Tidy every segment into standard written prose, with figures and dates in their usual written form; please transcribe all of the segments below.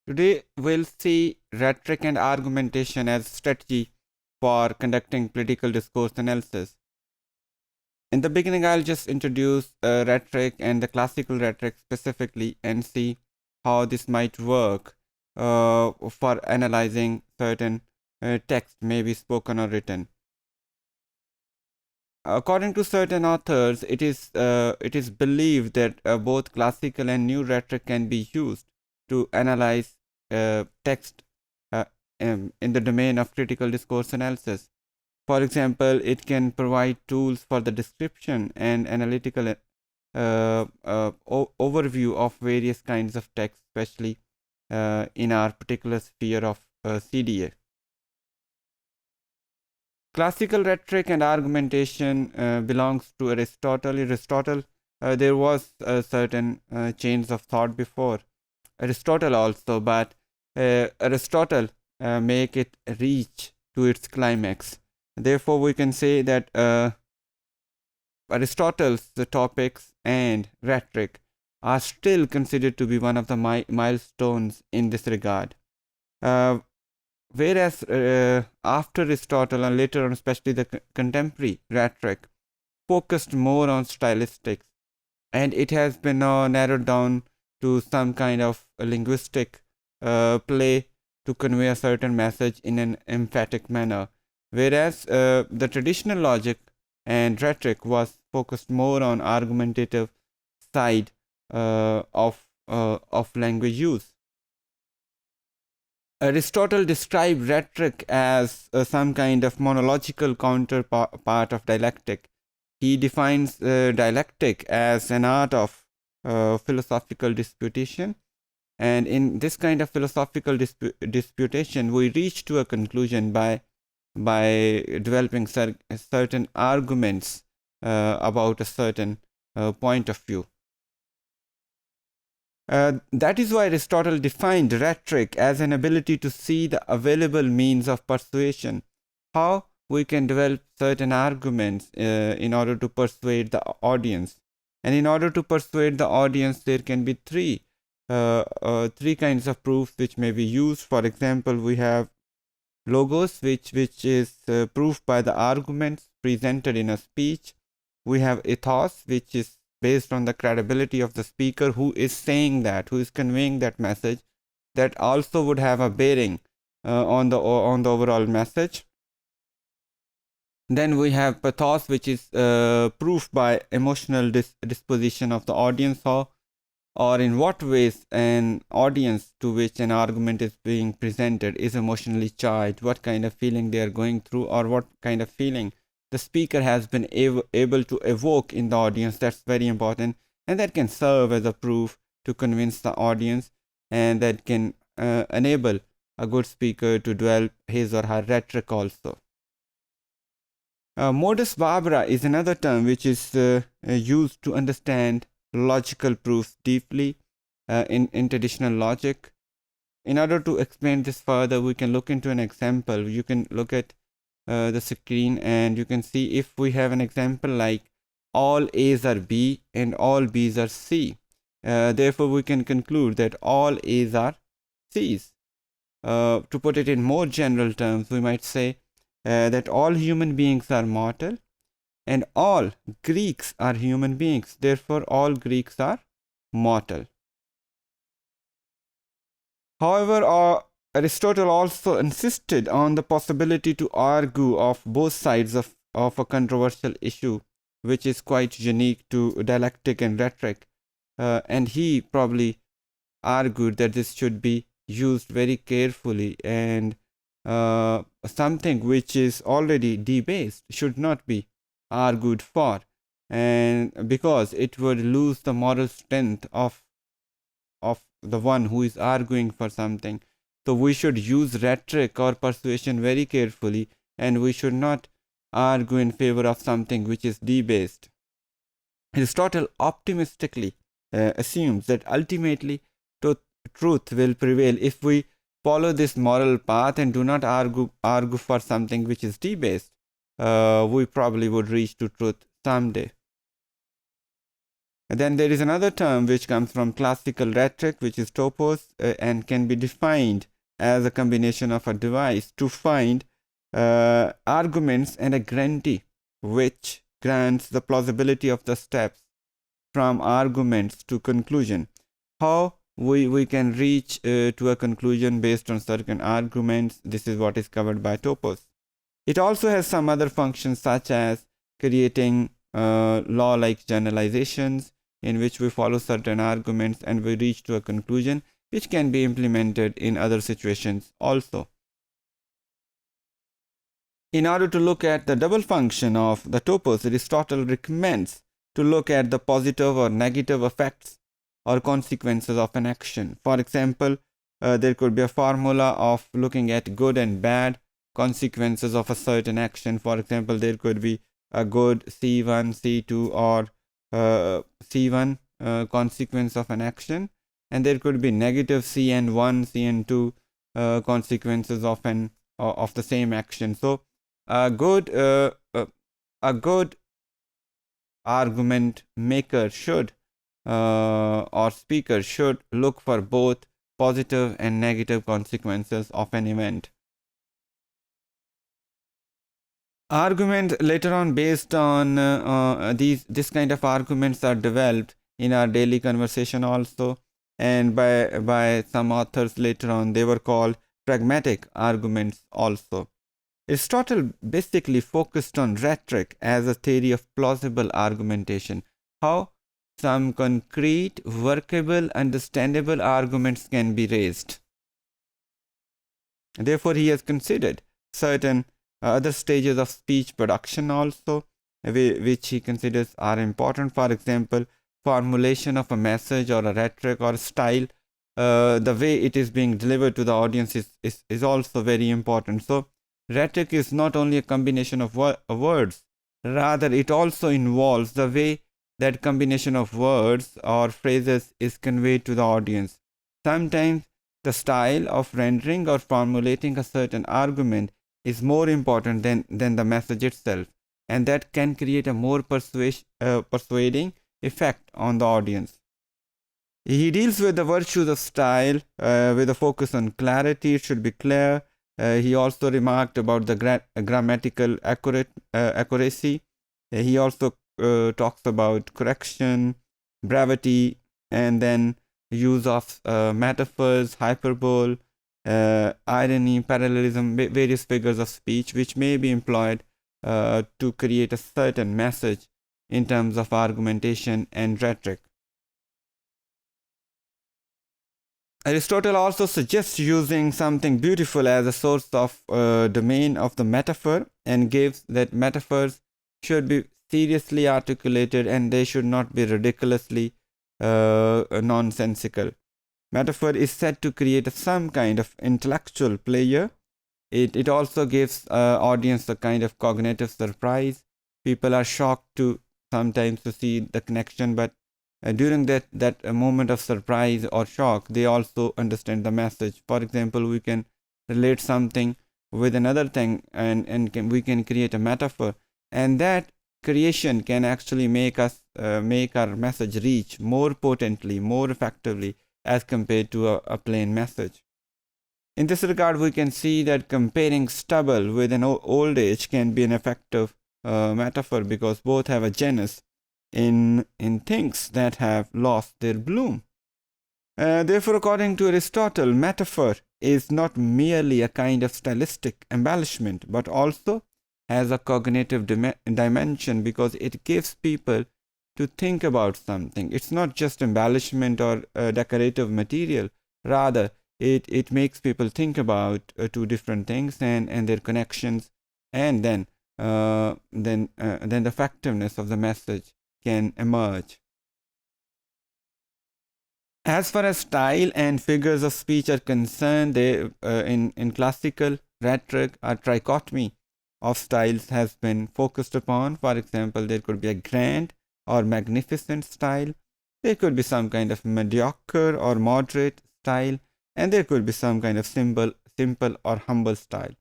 Today we'll see rhetoric and argumentation as strategy for conducting political discourse analysis. In the beginning, I'll just introduce rhetoric and the classical rhetoric specifically and see how this might work for analyzing certain text, maybe spoken or written. According to certain authors, it is believed that both classical and new rhetoric can be used to analyze text in the domain of critical discourse analysis. For example, it can provide tools for the description and analytical overview of various kinds of text, especially in our particular sphere of CDA. Classical rhetoric and argumentation belongs to Aristotle. There was certain chains of thought before Aristotle also, but Aristotle make it reach to its climax. Therefore, we can say that Aristotle's topics and rhetoric are still considered to be one of the milestones in this regard. Whereas after Aristotle and later on, especially the contemporary rhetoric, focused more on stylistics, and it has been now narrowed down to some kind of a linguistic play to convey a certain message in an emphatic manner. Whereas the traditional logic and rhetoric was focused more on argumentative side of language use. Aristotle described rhetoric as some kind of monological counterpart of dialectic. He defines dialectic as an art of philosophical disputation. And in this kind of philosophical disputation, we reach to a conclusion by developing certain arguments about a certain point of view. That is why Aristotle defined rhetoric as an ability to see the available means of persuasion, how we can develop certain arguments in order to persuade the audience. And in order to persuade the audience, there can be three kinds of proofs which may be used. For example, we have logos, which is proved by the arguments presented in a speech. We have ethos, which is based on the credibility of the speaker who is saying that, who is conveying that message, that also would have a bearing on the overall message. Then we have pathos, which is proof by emotional disposition of the audience, or in what ways an audience to which an argument is being presented is emotionally charged, what kind of feeling they are going through, or what kind of feeling the speaker has been able to evoke in the audience. That's very important, and that can serve as a proof to convince the audience, and that can enable a good speaker to develop his or her rhetoric also. Modus vobra is another term which is used to understand logical proofs deeply in traditional logic. In order to explain this further, we can look into an example. You can look at the screen and you can see if we have an example like all A's are B and all B's are C. Therefore, we can conclude that all A's are C's. To put it in more general terms, we might say that all human beings are mortal and all Greeks are human beings. Therefore, all Greeks are mortal. However, Aristotle also insisted on the possibility to argue of both sides of a controversial issue, which is quite unique to dialectic and rhetoric. And he probably argued that this should be used very carefully, and something which is already debased should not be argued for, and because it would lose the moral strength of the one who is arguing for something. So we should use rhetoric or persuasion very carefully, and we should not argue in favor of something which is debased. Aristotle optimistically assumes that ultimately truth will prevail if we follow this moral path and do not argue for something which is debased. We probably would reach to truth someday. And then there is another term which comes from classical rhetoric, which is topos, and can be defined as a combination of a device to find arguments and a guarantee which grants the plausibility of the steps from arguments to conclusion. How we can reach to a conclusion based on certain arguments. This is what is covered by topos. It also has some other functions such as creating law-like generalizations in which we follow certain arguments and we reach to a conclusion which can be implemented in other situations also. In order to look at the double function of the topos, Aristotle recommends to look at the positive or negative effects or consequences of an action. For example, there could be a formula of looking at good and bad consequences of a certain action. For example, there could be a good C1, C2 or C1 consequence of an action, and there could be negative CN1, CN2 consequences of the same action. So a good argument maker should or speaker should look for both positive and negative consequences of an event. Arguments later on based on this kind of arguments are developed in our daily conversation also, and by some authors later on they were called pragmatic arguments also. Aristotle basically focused on rhetoric as a theory of plausible argumentation, how some concrete, workable, understandable arguments can be raised. Therefore, he has considered certain other stages of speech production also, which he considers are important. For example, formulation of a message or a rhetoric or style, the way it is being delivered to the audience is also very important. So rhetoric is not only a combination of words, rather it also involves the way that combination of words or phrases is conveyed to the audience. Sometimes the style of rendering or formulating a certain argument is more important than the message itself, and that can create a more persuading effect on the audience. He deals with the virtues of style with a focus on clarity. It should be clear. He also remarked about the grammatical accuracy. He also talks about correction, brevity, and then use of metaphors, hyperbole, irony, parallelism, various figures of speech which may be employed to create a certain message in terms of argumentation and rhetoric. Aristotle also suggests using something beautiful as a source of domain of the metaphor, and gives that metaphors should be seriously articulated and they should not be ridiculously nonsensical. Metaphor is said to create some kind of intellectual pleasure. It also gives audience a kind of cognitive surprise. People are shocked sometimes to see the connection, but during that moment of surprise or shock, they also understand the message. For example, we can relate something with another thing, and we can create a metaphor, and that creation can actually make our message reach more potently, more effectively as compared to a plain message. In this regard, we can see that comparing stubble with an old age can be an effective metaphor, because both have a genus in things that have lost their bloom. Therefore, according to Aristotle, metaphor is not merely a kind of stylistic embellishment, but also has a cognitive dimension, because it gives people to think about something. It's not just embellishment or decorative material. Rather, it makes people think about two different things and their connections, and then the effectiveness of the message can emerge. As far as style and figures of speech are concerned, they in classical rhetoric, a trichotomy of styles has been focused upon. For example, there could be a grand or magnificent style, there could be some kind of mediocre or moderate style, and there could be some kind of simple or humble style.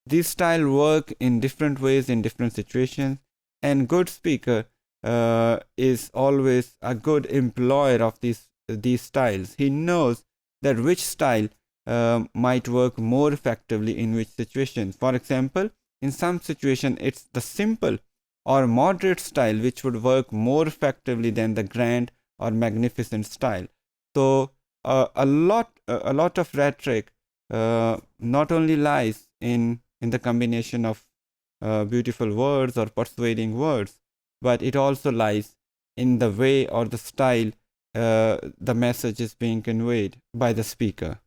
These styles work in different ways in different situations, and good speaker is always a good employer of these styles. He knows that which style might work more effectively in which situation. For example, in some situation, it's the simple or moderate style which would work more effectively than the grand or magnificent style. So a lot of rhetoric not only lies in the combination of beautiful words or persuading words, but it also lies in the way or the style the message is being conveyed by the speaker.